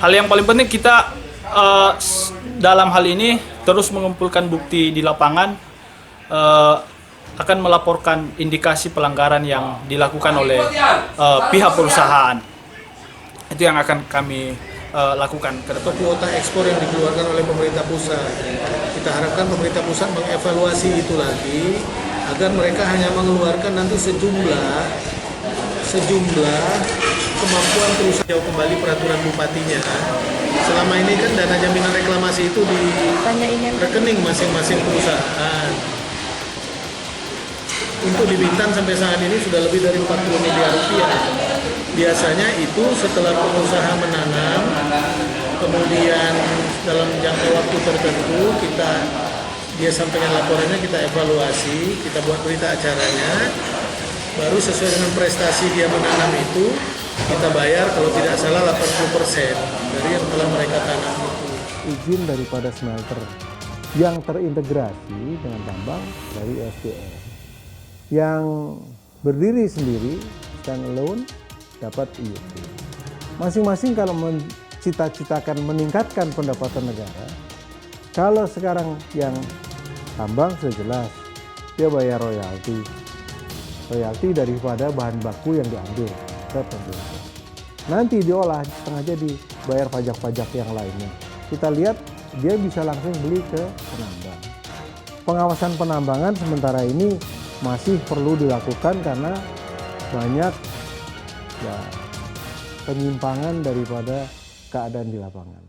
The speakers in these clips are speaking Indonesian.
hal yang paling penting kita dalam hal ini terus mengumpulkan bukti di lapangan, akan melaporkan indikasi pelanggaran yang dilakukan oleh pihak perusahaan. Itu yang akan kami lakukan ke depan. Kuota ekspor yang dikeluarkan oleh pemerintah pusat, kita harapkan pemerintah pusat mengevaluasi itu lagi agar mereka hanya mengeluarkan nanti sejumlah kemampuan perusahaan. Jauh kembali peraturan bupatinya. Selama ini kan dana jaminan reklamasi itu di rekening masing-masing perusahaan. Untuk di Bintan sampai saat ini sudah lebih dari 40 miliar rupiah. Biasanya itu setelah pengusaha menanam, kemudian dalam jangka waktu tertentu dia sampaikan laporannya, kita evaluasi, kita buat berita acaranya, baru sesuai dengan prestasi dia menanam itu, kita bayar kalau tidak salah 80% dari yang telah mereka tanam itu. Izin daripada smelter yang terintegrasi dengan tambang dari SDM. Yang berdiri sendiri, standalone, dapat IUP. Masing-masing kalau mencita-citakan meningkatkan pendapatan negara, kalau sekarang yang tambang sudah jelas, dia bayar royalti daripada bahan baku yang diambil ke pemerintah. Nanti diolah setengah jadi, bayar pajak-pajak yang lainnya. Kita lihat dia bisa langsung beli ke penambang. Pengawasan penambangan sementara ini masih perlu dilakukan karena banyak penyimpangan daripada keadaan di lapangan.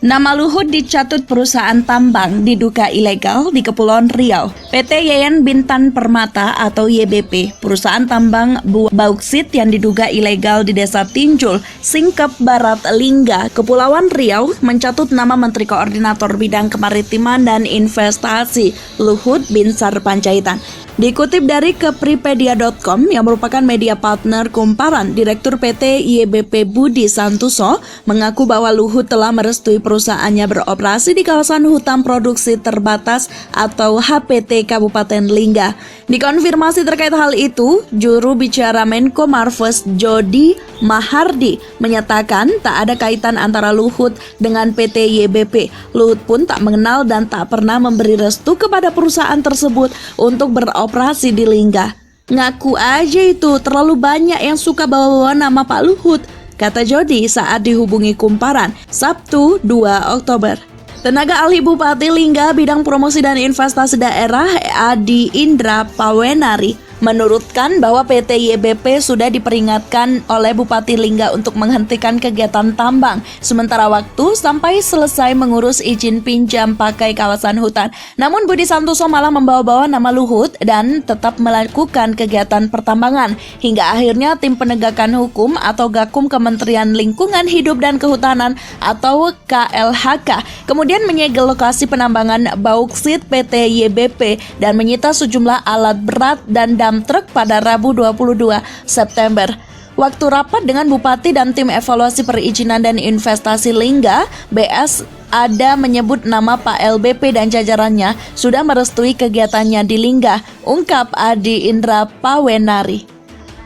Nama Luhut dicatut perusahaan tambang diduga ilegal di Kepulauan Riau. PT Yayan Bintan Permata atau YBP, perusahaan tambang bauksit yang diduga ilegal di Desa Tinjul, Singkep Barat, Lingga, Kepulauan Riau, mencatut nama Menteri Koordinator Bidang Kemaritiman dan Investasi Luhut Binsar Panjaitan. Dikutip dari kepripedia.com yang merupakan media partner Kumparan, Direktur PT YBP Budi Santoso mengaku bahwa Luhut telah merestui perusahaannya beroperasi di kawasan hutan produksi terbatas atau HPT Kabupaten Lingga. Dikonfirmasi terkait hal itu, juru bicara Menko Marves Jody Mahardi menyatakan tak ada kaitan antara Luhut dengan PT YBP. Luhut pun tak mengenal dan tak pernah memberi restu kepada perusahaan tersebut untuk beroperasi di Lingga. Ngaku aja itu, terlalu banyak yang suka bawa-bawa nama Pak Luhut, kata Jody saat dihubungi Kumparan, Sabtu 2 Oktober. Tenaga ahli Bupati Lingga bidang promosi dan investasi daerah Adi Indra Pawenari menurutkan bahwa PT YBP sudah diperingatkan oleh Bupati Lingga untuk menghentikan kegiatan tambang sementara waktu sampai selesai mengurus izin pinjam pakai kawasan hutan. Namun Budi Santoso malah membawa-bawa nama Luhut dan tetap melakukan kegiatan pertambangan hingga akhirnya tim penegakan hukum atau Gakum Kementerian Lingkungan Hidup dan Kehutanan atau KLHK kemudian menyegel lokasi penambangan bauksit PT YBP dan menyita sejumlah alat berat dan truk pada Rabu 22 September. Waktu rapat dengan Bupati dan tim evaluasi perizinan dan investasi Lingga, BS ada menyebut nama Pak LBP dan jajarannya sudah merestui kegiatannya di Lingga, ungkap Adi Indra Pawenari.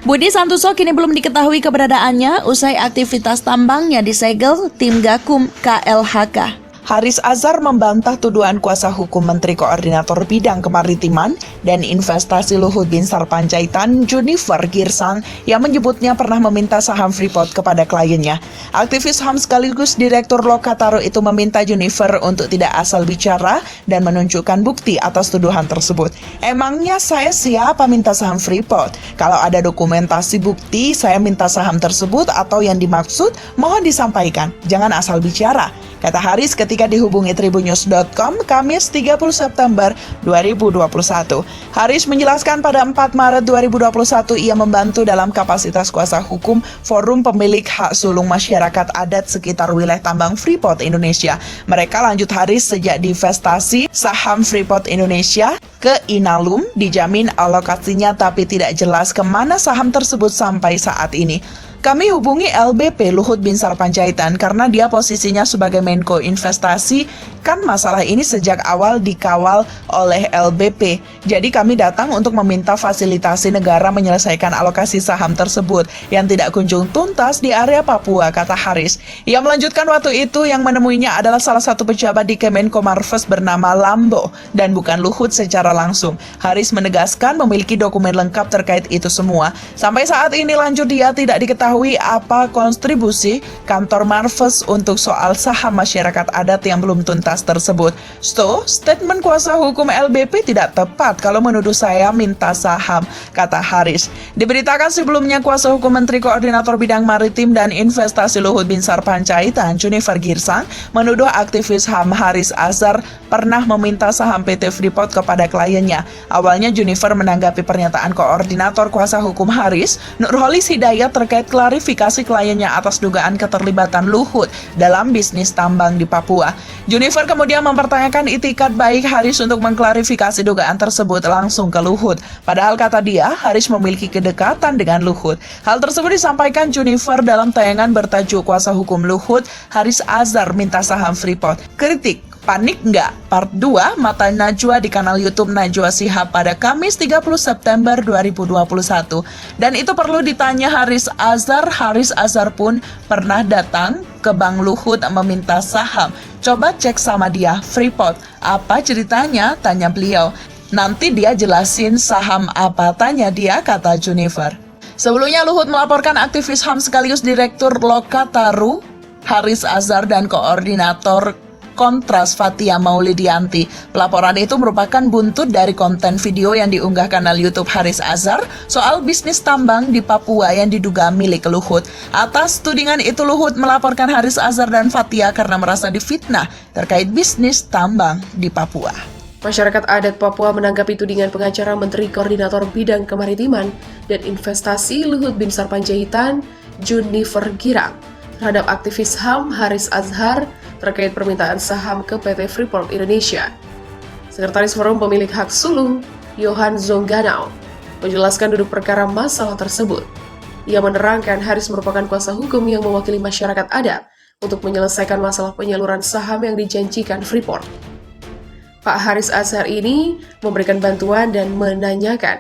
Budi Santoso kini belum diketahui keberadaannya usai aktivitas tambangnya disegel tim Gakum KLHK. Haris Azhar membantah tuduhan kuasa hukum Menteri Koordinator Bidang Kemaritiman dan Investasi Luhut Binsar Panjaitan, Junifer Girsang, yang menyebutnya pernah meminta saham Freeport kepada kliennya. Aktivis HAM sekaligus Direktur Lokataru itu meminta Junifer untuk tidak asal bicara dan menunjukkan bukti atas tuduhan tersebut. Emangnya saya siapa minta saham Freeport? Kalau ada dokumentasi bukti saya minta saham tersebut atau yang dimaksud, mohon disampaikan. Jangan asal bicara, kata Haris ketika dihubungi Tribunnews.com Kamis 30 September 2021. Haris menjelaskan pada 4 Maret 2021 ia membantu dalam kapasitas kuasa hukum Forum Pemilik Hak Sulung Masyarakat Adat sekitar wilayah tambang Freeport Indonesia. Mereka lanjut Haris sejak divestasi saham Freeport Indonesia ke Inalum, dijamin alokasinya tapi tidak jelas kemana saham tersebut sampai saat ini. Kami hubungi LBP Luhut Binsar Panjaitan karena dia posisinya sebagai Menko Investasi, kan masalah ini sejak awal dikawal oleh LBP. Jadi kami datang untuk meminta fasilitasi negara menyelesaikan alokasi saham tersebut yang tidak kunjung tuntas di area Papua, kata Haris. Ia melanjutkan waktu itu yang menemuinya adalah salah satu pejabat di Kemenko Marves bernama Lambo dan bukan Luhut secara langsung. Haris menegaskan memiliki dokumen lengkap terkait itu semua. Sampai saat ini lanjut dia tidak diketahui apa kontribusi kantor Marves untuk soal saham masyarakat adat yang belum tuntas tersebut. Statement kuasa hukum LBP tidak tepat kalau menuduh saya minta saham, kata Haris. Diberitakan sebelumnya kuasa hukum Menteri Koordinator Bidang Maritim dan Investasi Luhut Binsar Panjaitan, Junifer Girsang, menuduh aktivis HAM Haris Azhar pernah meminta saham PT Freeport kepada kliennya. Awalnya Junifer menanggapi pernyataan koordinator kuasa hukum Haris, Nurholis Hidayat, terkait klarifikasi kliennya atas dugaan keterlibatan Luhut dalam bisnis tambang di Papua. Junifer kemudian mempertanyakan itikat baik Haris untuk mengklarifikasi dugaan tersebut langsung ke Luhut. Padahal kata dia, Haris memiliki kedekatan dengan Luhut. Hal tersebut disampaikan Junifer dalam tayangan bertajuk Kuasa Hukum Luhut, Haris Azhar minta saham Freeport. Kritik, panik nggak? Part 2, Mata Najwa di kanal YouTube Najwa Shihab pada Kamis 30 September 2021. Dan itu perlu ditanya Haris Azhar. Haris Azhar pun pernah datang ke Bank Luhut meminta saham. Coba cek sama dia, Freeport. Apa ceritanya? Tanya beliau. Nanti dia jelasin saham apa, tanya dia, kata Junifer. Sebelumnya Luhut melaporkan aktivis HAM sekaligus Direktur Lokataru, Haris Azhar dan Koordinator Kontras Fatia Maulidianti. Pelaporan itu merupakan buntut dari konten video yang diunggah kanal YouTube Haris Azhar soal bisnis tambang di Papua yang diduga milik Luhut. Atas tudingan itu Luhut melaporkan Haris Azhar dan Fatia karena merasa difitnah terkait bisnis tambang di Papua. Masyarakat adat Papua menanggapi tudingan pengacara Menteri Koordinator Bidang Kemaritiman dan Investasi Luhut Binsar Panjaitan, Junifer Girsang, terhadap aktivis HAM Haris Azhar terkait permintaan saham ke PT Freeport Indonesia. Sekretaris Forum Pemilik Hak Sulung, Johan Zongganau, menjelaskan duduk perkara masalah tersebut. Ia menerangkan Haris merupakan kuasa hukum yang mewakili masyarakat adat untuk menyelesaikan masalah penyaluran saham yang dijanjikan Freeport. Pak Haris Azhar ini memberikan bantuan dan menanyakan,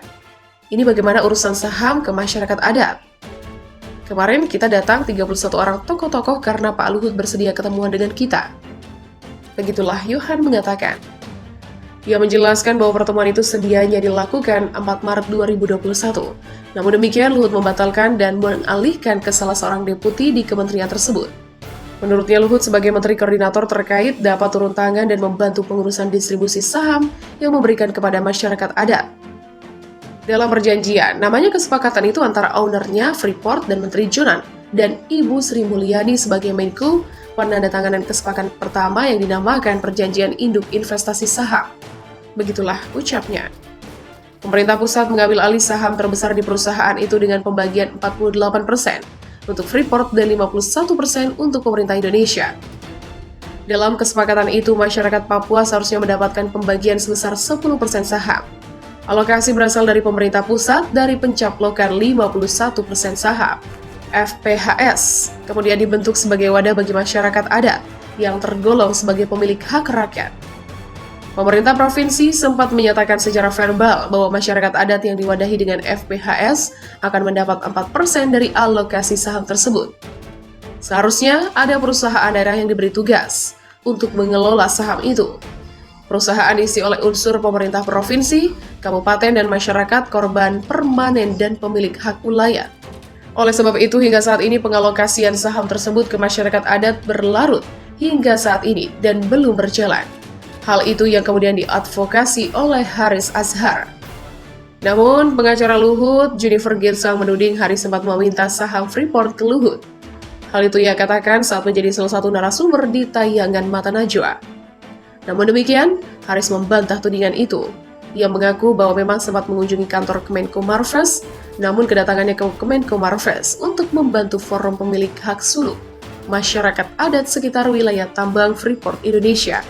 ini bagaimana urusan saham ke masyarakat adat? Kemarin kita datang 31 orang tokoh-tokoh karena Pak Luhut bersedia ketemuan dengan kita. Begitulah Johan mengatakan. Ia menjelaskan bahwa pertemuan itu sedianya dilakukan 4 Maret 2021. Namun demikian Luhut membatalkan dan mengalihkan ke salah seorang deputi di kementerian tersebut. Menurutnya Luhut sebagai Menteri Koordinator terkait dapat turun tangan dan membantu pengurusan distribusi saham yang memberikan kepada masyarakat adat. Dalam perjanjian, namanya kesepakatan itu antara ownernya Freeport dan Menteri Jonan dan Ibu Sri Mulyani sebagai Menko penandatanganan kesepakatan pertama yang dinamakan Perjanjian Induk Investasi Saham. Begitulah ucapnya. Pemerintah pusat mengambil alih saham terbesar di perusahaan itu dengan pembagian 48% untuk Freeport dan 51% untuk pemerintah Indonesia. Dalam kesepakatan itu, masyarakat Papua seharusnya mendapatkan pembagian sebesar 10% saham. Alokasi berasal dari pemerintah pusat dari pencaplokan 51% saham. FPHS kemudian dibentuk sebagai wadah bagi masyarakat adat yang tergolong sebagai pemilik hak rakyat. Pemerintah provinsi sempat menyatakan secara verbal bahwa masyarakat adat yang diwadahi dengan FPHS akan mendapat 4% dari alokasi saham tersebut. Seharusnya ada perusahaan daerah yang diberi tugas untuk mengelola saham itu. Perusahaan diisi oleh unsur pemerintah provinsi, kabupaten, dan masyarakat korban permanen dan pemilik hak wilayah. Oleh sebab itu, hingga saat ini pengalokasian saham tersebut ke masyarakat adat berlarut hingga saat ini dan belum berjalan. Hal itu yang kemudian diadvokasi oleh Haris Azhar. Namun, pengacara Luhut, Junifer Girsang, menuding Haris sempat meminta saham Freeport ke Luhut. Hal itu ia katakan saat menjadi salah satu narasumber di tayangan Mata Najwa. Namun demikian, Haris membantah tudingan itu. Ia mengaku bahwa memang sempat mengunjungi kantor Kemenko Marves, namun kedatangannya ke Kemenko Marves untuk membantu forum pemilik hak suluk masyarakat adat sekitar wilayah tambang Freeport Indonesia.